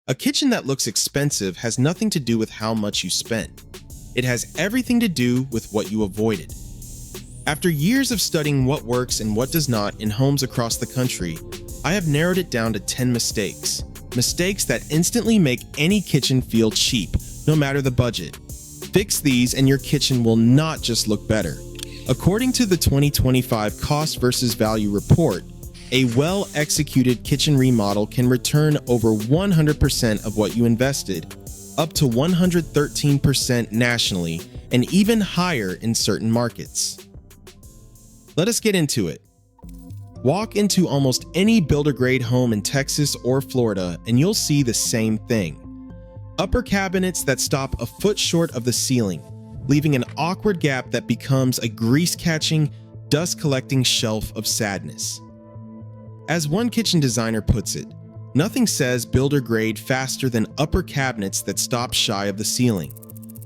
A kitchen that looks expensive has nothing to do with how much you spent. It has everything to do with what you avoided. After years of studying what works and what does not in homes across the country, I have narrowed it down to 10 mistakes. Mistakes that instantly make any kitchen feel cheap, no matter the budget. Fix these and your kitchen will not just look better. According to the 2025 Cost versus Value report, a well-executed kitchen remodel can return over 100% of what you invested, up to 113% nationally, and even higher in certain markets. Let us get into it. Walk into almost any builder-grade home in Texas or Florida and you'll see the same thing. Upper cabinets that stop a foot short of the ceiling, leaving an awkward gap that becomes a grease-catching, dust-collecting shelf of sadness. As one kitchen designer puts it, nothing says builder-grade faster than upper cabinets that stop shy of the ceiling.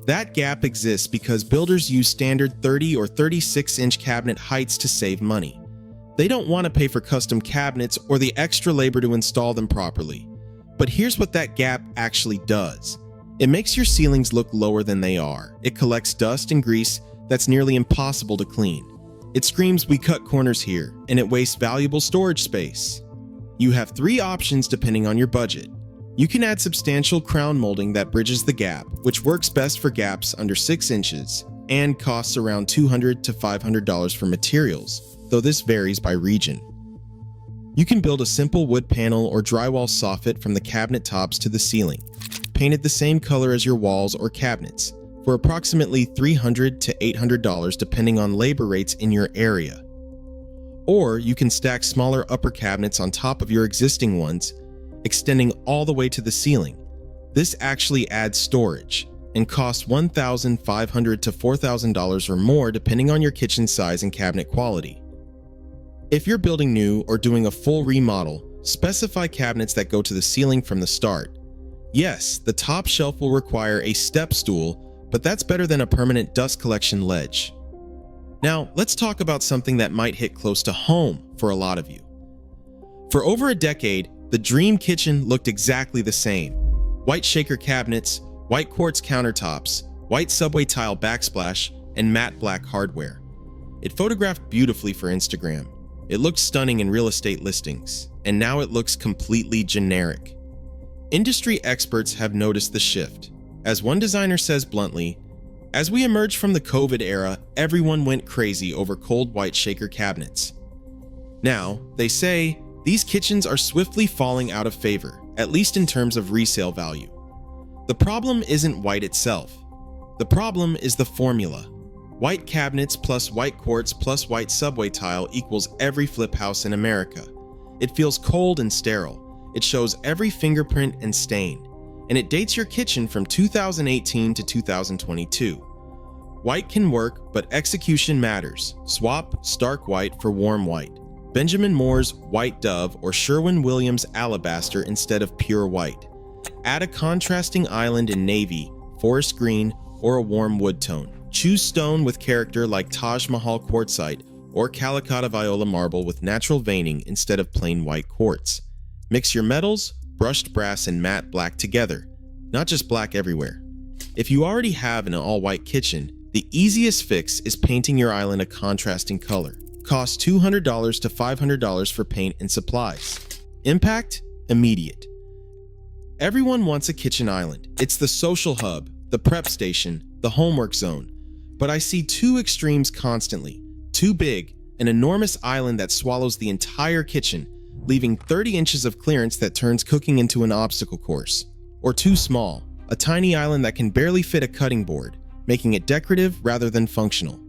That gap exists because builders use standard 30 or 36-inch cabinet heights to save money. They don't want to pay for custom cabinets or the extra labor to install them properly. But here's what that gap actually does. It makes your ceilings look lower than they are. It collects dust and grease that's nearly impossible to clean. It screams, "We cut corners here," and it wastes valuable storage space. You have three options depending on your budget. You can add substantial crown molding that bridges the gap, which works best for gaps under 6 inches and costs around $200 to $500 for materials, though this varies by region. You can build a simple wood panel or drywall soffit from the cabinet tops to the ceiling, painted the same color as your walls or cabinets, for approximately $300 to $800 depending on labor rates in your area. Or you can stack smaller upper cabinets on top of your existing ones, extending all the way to the ceiling. This actually adds storage and costs $1,500 to $4,000 or more depending on your kitchen size and cabinet quality. If you're building new or doing a full remodel, specify cabinets that go to the ceiling from the start. Yes, the top shelf will require a step stool, but that's better than a permanent dust collection ledge. Now, let's talk about something that might hit close to home for a lot of you. For over a decade, the dream kitchen looked exactly the same. White shaker cabinets, white quartz countertops, white subway tile backsplash, and matte black hardware. It photographed beautifully for Instagram. It looked stunning in real estate listings, and now it looks completely generic. Industry experts have noticed the shift. As one designer says bluntly, as we emerged from the COVID era, everyone went crazy over cold white shaker cabinets. Now, they say, these kitchens are swiftly falling out of favor, at least in terms of resale value. The problem isn't white itself. The problem is the formula. White cabinets plus white quartz plus white subway tile equals every flip house in America. It feels cold and sterile. It shows every fingerprint and stain. And it dates your kitchen from 2018 to 2022. White can work, but execution matters. Swap stark white for warm white. Benjamin Moore's White Dove or Sherwin-Williams Alabaster instead of pure white. Add a contrasting island in navy, forest green, or a warm wood tone. Choose stone with character like Taj Mahal quartzite or Calicut Viola marble with natural veining instead of plain white quartz. Mix your metals, brushed brass, and matte black together, not just black everywhere. If you already have an all-white kitchen, the easiest fix is painting your island a contrasting color. Costs $200 to $500 for paint and supplies. Impact? Immediate. Everyone wants a kitchen island. It's the social hub, the prep station, the homework zone. But I see two extremes constantly. Too big, an enormous island that swallows the entire kitchen, leaving 30 inches of clearance that turns cooking into an obstacle course. Or too small, a tiny island that can barely fit a cutting board, making it decorative rather than functional.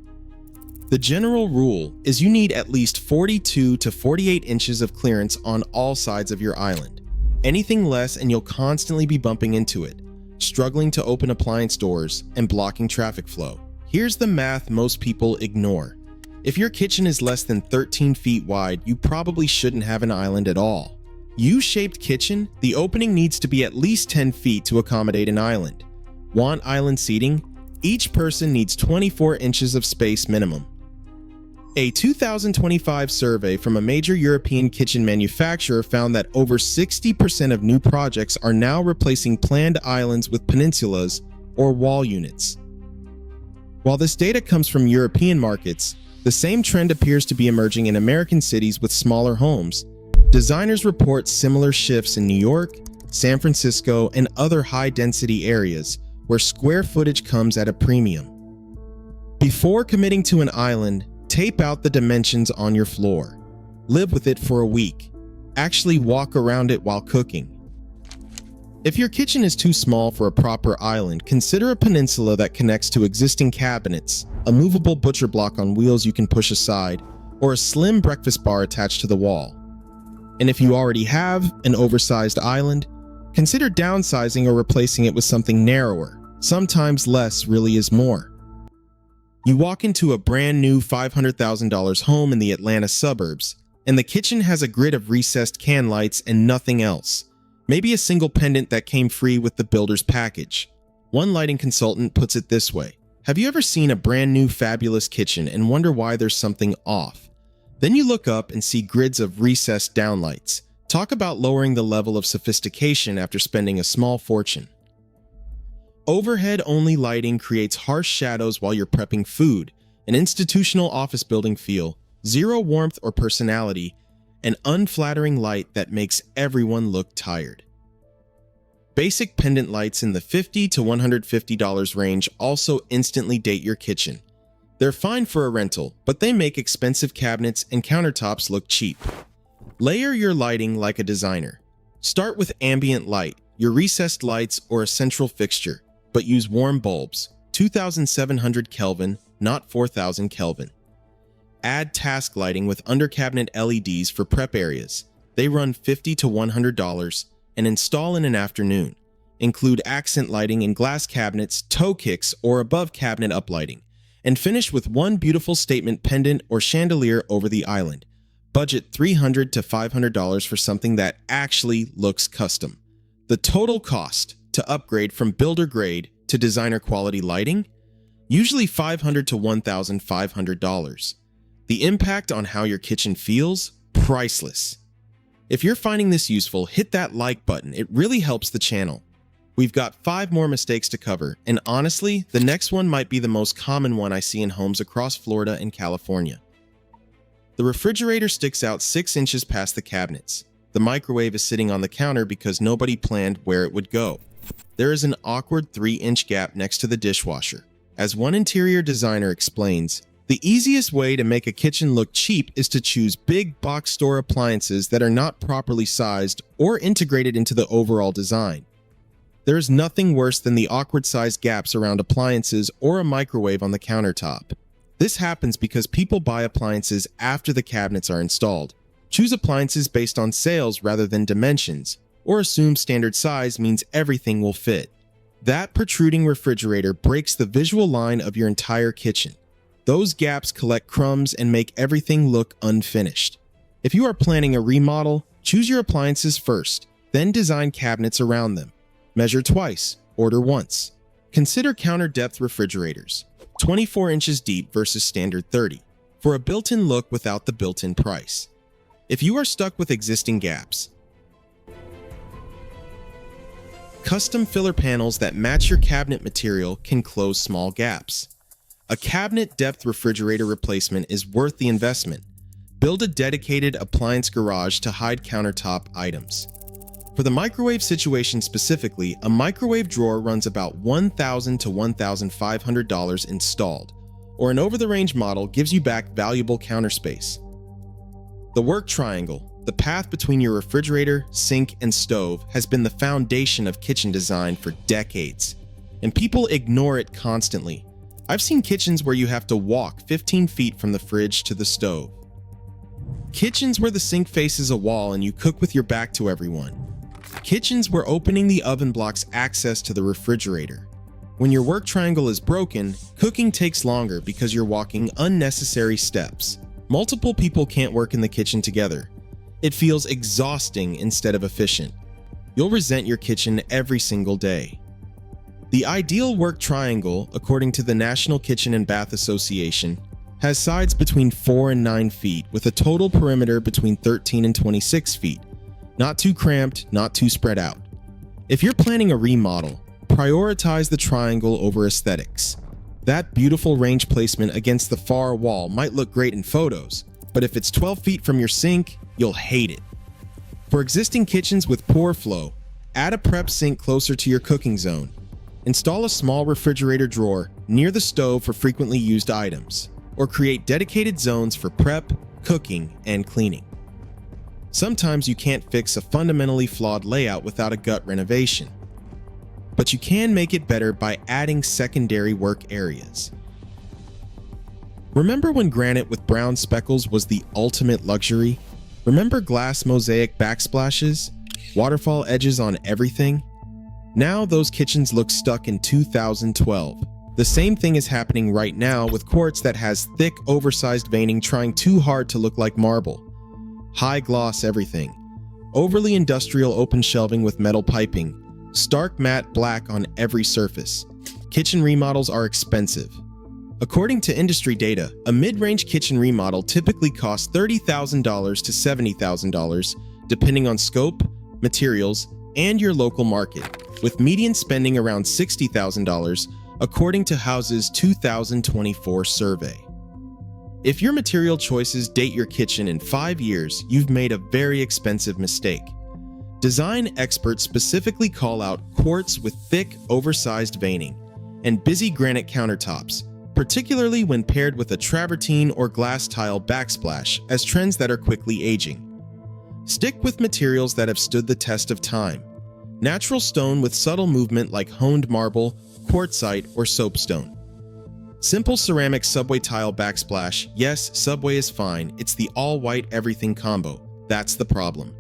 The general rule is you need at least 42 to 48 inches of clearance on all sides of your island. Anything less and you'll constantly be bumping into it, struggling to open appliance doors and blocking traffic flow. Here's the math most people ignore. If your kitchen is less than 13 feet wide, you probably shouldn't have an island at all. U-shaped kitchen, the opening needs to be at least 10 feet to accommodate an island. Want island seating? Each person needs 24 inches of space minimum. A 2025 survey from a major European kitchen manufacturer found that over 60% of new projects are now replacing planned islands with peninsulas or wall units. While this data comes from European markets, the same trend appears to be emerging in American cities with smaller homes. Designers report similar shifts in New York, San Francisco, and other high-density areas where square footage comes at a premium. Before committing to an island, tape out the dimensions on your floor. Live with it for a week. Actually walk around it while cooking. If your kitchen is too small for a proper island, consider a peninsula that connects to existing cabinets, a movable butcher block on wheels you can push aside, or a slim breakfast bar attached to the wall. And if you already have an oversized island, consider downsizing or replacing it with something narrower. Sometimes less really is more. You walk into a brand new $500,000 home in the Atlanta suburbs, and the kitchen has a grid of recessed can lights and nothing else. Maybe a single pendant that came free with the builder's package. One lighting consultant puts it this way: have you ever seen a brand new fabulous kitchen and wonder why there's something off? Then you look up and see grids of recessed downlights. Talk about lowering the level of sophistication after spending a small fortune. Overhead-only lighting creates harsh shadows while you're prepping food, an institutional office building feel, zero warmth or personality, an unflattering light that makes everyone look tired. Basic pendant lights in the $50 to $150 range also instantly date your kitchen. They're fine for a rental, but they make expensive cabinets and countertops look cheap. Layer your lighting like a designer. Start with ambient light, your recessed lights, or a central fixture, but use warm bulbs, 2700 Kelvin, not 4000 Kelvin. Add task lighting with under-cabinet LEDs for prep areas. They run $50 to $100 and install in an afternoon. Include accent lighting in glass cabinets, toe kicks, or above cabinet uplighting. And finish with one beautiful statement pendant or chandelier over the island. Budget $300 to $500 for something that actually looks custom. The total cost to upgrade from builder grade to designer quality lighting? Usually $500 to $1,500. The impact on how your kitchen feels? Priceless. If you're finding this useful, hit that like button. It really helps the channel. We've got 5 more mistakes to cover, and honestly, the next one might be the most common one I see in homes across Florida and California. The refrigerator sticks out 6 inches past the cabinets. The microwave is sitting on the counter because nobody planned where it would go. There is an awkward 3-inch gap next to the dishwasher. As one interior designer explains, the easiest way to make a kitchen look cheap is to choose big box store appliances that are not properly sized or integrated into the overall design. There is nothing worse than the awkward sized gaps around appliances or a microwave on the countertop. This happens because people buy appliances after the cabinets are installed, choose appliances based on sales rather than dimensions, or assume standard size means everything will fit. That protruding refrigerator breaks the visual line of your entire kitchen. Those gaps collect crumbs and make everything look unfinished. If you are planning a remodel, choose your appliances first, then design cabinets around them. Measure twice, order once. Consider counter depth refrigerators, 24 inches deep versus standard 30, for a built-in look without the built-in price. If you are stuck with existing gaps, custom filler panels that match your cabinet material can close small gaps. A cabinet depth refrigerator replacement is worth the investment. Build a dedicated appliance garage to hide countertop items. For the microwave situation specifically, a microwave drawer runs about $1,000 to $1,500 installed, or an over-the-range model gives you back valuable counter space. The work triangle, the path between your refrigerator, sink, and stove, has been the foundation of kitchen design for decades, and people ignore it constantly. I've seen kitchens where you have to walk 15 feet from the fridge to the stove. Kitchens where the sink faces a wall and you cook with your back to everyone. Kitchens where opening the oven blocks access to the refrigerator. When your work triangle is broken, cooking takes longer because you're walking unnecessary steps. Multiple people can't work in the kitchen together. It feels exhausting instead of efficient. You'll resent your kitchen every single day. The ideal work triangle, according to the National Kitchen and Bath Association, Has sides between 4 and 9 feet with a total perimeter between 13 and 26 feet. Not too cramped, not too spread out. If you're planning a remodel, prioritize the triangle over aesthetics. That beautiful range placement against the far wall might look great in photos, but if it's 12 feet from your sink, you'll hate it. For existing kitchens with poor flow, add a prep sink closer to your cooking zone. Install a small refrigerator drawer near the stove for frequently used items, or create dedicated zones for prep, cooking, and cleaning. Sometimes you can't fix a fundamentally flawed layout without a gut renovation, but you can make it better by adding secondary work areas. Remember when granite with brown speckles was the ultimate luxury? Remember glass mosaic backsplashes, waterfall edges on everything? Now those kitchens look stuck in 2012. The same thing is happening right now with quartz that has thick, oversized veining trying too hard to look like marble. High gloss everything. Overly industrial open shelving with metal piping. Stark matte black on every surface. Kitchen remodels are expensive. According to industry data, a mid-range kitchen remodel typically costs $30,000 to $70,000, depending on scope, materials, and your local market, with median spending around $60,000, according to House's 2024 survey. If your material choices date your kitchen in 5 years, you've made a very expensive mistake. Design experts specifically call out quartz with thick, oversized veining and busy granite countertops, particularly when paired with a travertine or glass tile backsplash, as trends that are quickly aging. Stick with materials that have stood the test of time. Natural stone with subtle movement like honed marble, quartzite, or soapstone. Simple ceramic subway tile backsplash. Yes, subway is fine. It's the all-white everything combo. That's the problem.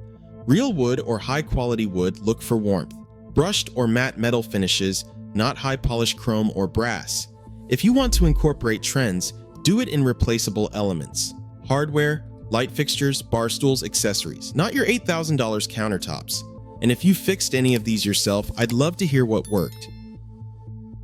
Real wood or high-quality wood look for warmth. Brushed or matte metal finishes, not high-polished chrome or brass. If you want to incorporate trends, do it in replaceable elements. Hardware, light fixtures, bar stools, accessories, not your $8,000 countertops. And if you fixed any of these yourself, I'd love to hear what worked.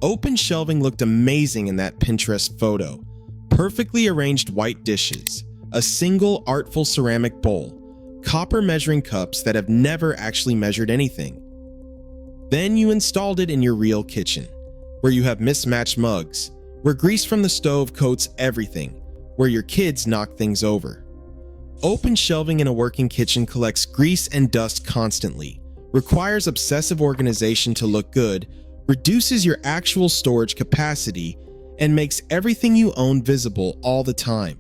Open shelving looked amazing in that Pinterest photo. Perfectly arranged white dishes, a single artful ceramic bowl, copper measuring cups that have never actually measured anything. Then you installed it in your real kitchen, where you have mismatched mugs, where grease from the stove coats everything, where your kids knock things over. Open shelving in a working kitchen collects grease and dust constantly, requires obsessive organization to look good, reduces your actual storage capacity, and makes everything you own visible all the time.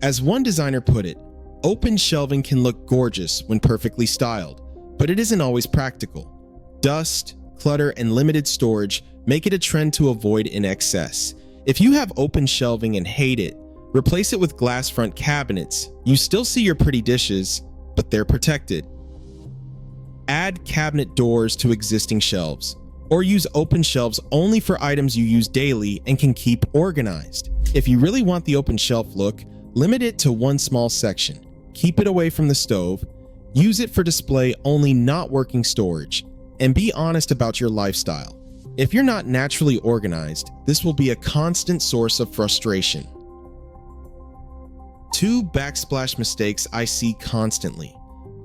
As one designer put it, open shelving can look gorgeous when perfectly styled, but it isn't always practical. Dust, clutter, and limited storage make it a trend to avoid in excess. If you have open shelving and hate it, replace it with glass front cabinets. You still see your pretty dishes, but they're protected. Add cabinet doors to existing shelves, or use open shelves only for items you use daily and can keep organized. If you really want the open shelf look, limit it to one small section. Keep it away from the stove. Use it for display only, not working storage. And be honest about your lifestyle. If you're not naturally organized, this will be a constant source of frustration. 2 backsplash mistakes I see constantly.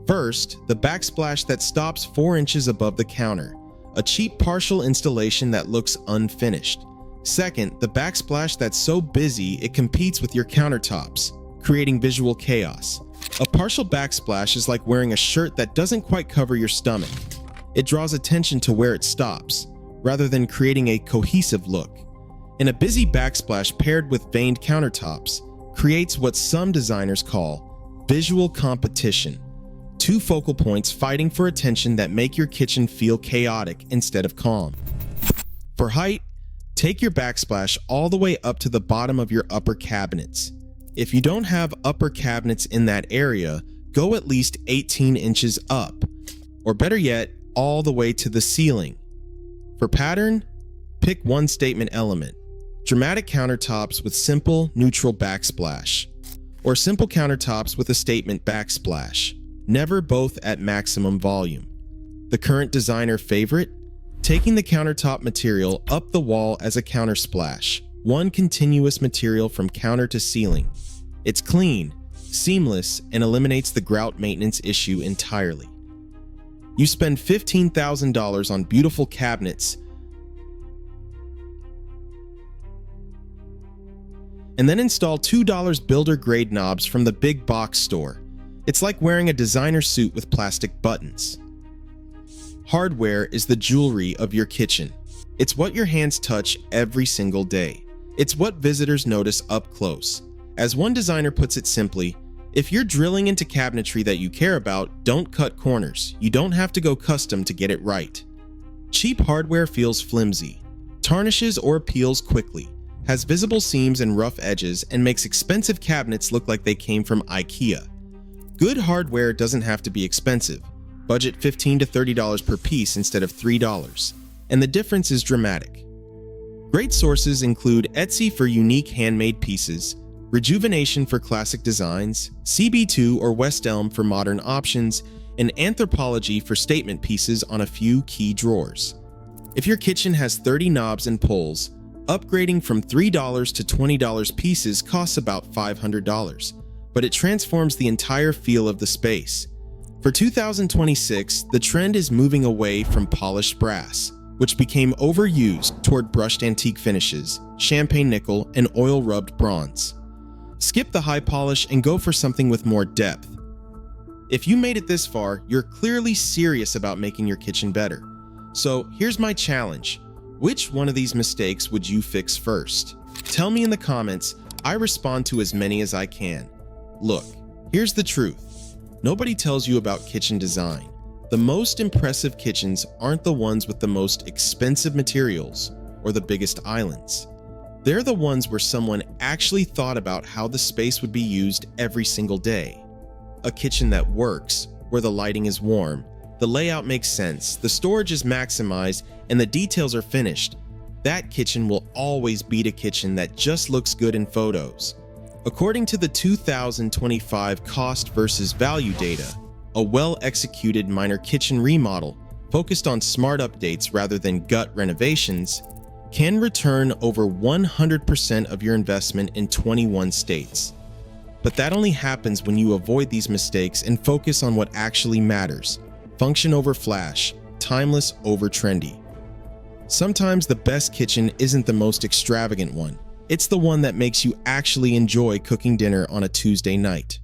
First, the backsplash that stops 4 inches above the counter. A cheap partial installation that looks unfinished. Second, the backsplash that's so busy it competes with your countertops, creating visual chaos. A partial backsplash is like wearing a shirt that doesn't quite cover your stomach. It draws attention to where it stops, rather than creating a cohesive look. And a busy backsplash paired with veined countertops creates what some designers call visual competition. 2 focal points fighting for attention that make your kitchen feel chaotic instead of calm. For height, take your backsplash all the way up to the bottom of your upper cabinets. If you don't have upper cabinets in that area, go at least 18 inches up, or better yet, all the way to the ceiling. For pattern, pick one statement element. Dramatic countertops with simple, neutral backsplash, or simple countertops with a statement backsplash. Never both at maximum volume. The current designer favorite? Taking the countertop material up the wall as a countersplash, one continuous material from counter to ceiling. It's clean, seamless, and eliminates the grout maintenance issue entirely. You spend $15,000 on beautiful cabinets and then install $2 builder-grade knobs from the big box store. It's like wearing a designer suit with plastic buttons. Hardware is the jewelry of your kitchen. It's what your hands touch every single day. It's what visitors notice up close. As one designer puts it simply, if you're drilling into cabinetry that you care about, don't cut corners. You don't have to go custom to get it right. Cheap hardware feels flimsy, tarnishes or peels quickly, has visible seams and rough edges, and makes expensive cabinets look like they came from IKEA. Good hardware doesn't have to be expensive. Budget $15 to $30 per piece instead of $3, and the difference is dramatic. Great sources include Etsy for unique handmade pieces, Rejuvenation for classic designs, CB2 or West Elm for modern options, and Anthropology for statement pieces on a few key drawers. If your kitchen has 30 knobs and pulls, upgrading from $3 to $20 pieces costs about $500, but it transforms the entire feel of the space. For 2026, the trend is moving away from polished brass, which became overused, toward brushed antique finishes, champagne nickel, and oil-rubbed bronze. Skip the high polish and go for something with more depth. If you made it this far, you're clearly serious about making your kitchen better. So here's my challenge. Which one of these mistakes would you fix first? Tell me in the comments. I respond to as many as I can. Look, here's the truth. Nobody tells you about kitchen design. The most impressive kitchens aren't the ones with the most expensive materials or the biggest islands. They're the ones where someone actually thought about how the space would be used every single day. A kitchen that works, where the lighting is warm, the layout makes sense, the storage is maximized, and the details are finished. That kitchen will always beat a kitchen that just looks good in photos. According to the 2025 cost versus value data, a well-executed minor kitchen remodel focused on smart updates rather than gut renovations can return over 100% of your investment in 21 states. But that only happens when you avoid these mistakes and focus on what actually matters. Function over flash, timeless over trendy. Sometimes the best kitchen isn't the most extravagant one. It's the one that makes you actually enjoy cooking dinner on a Tuesday night.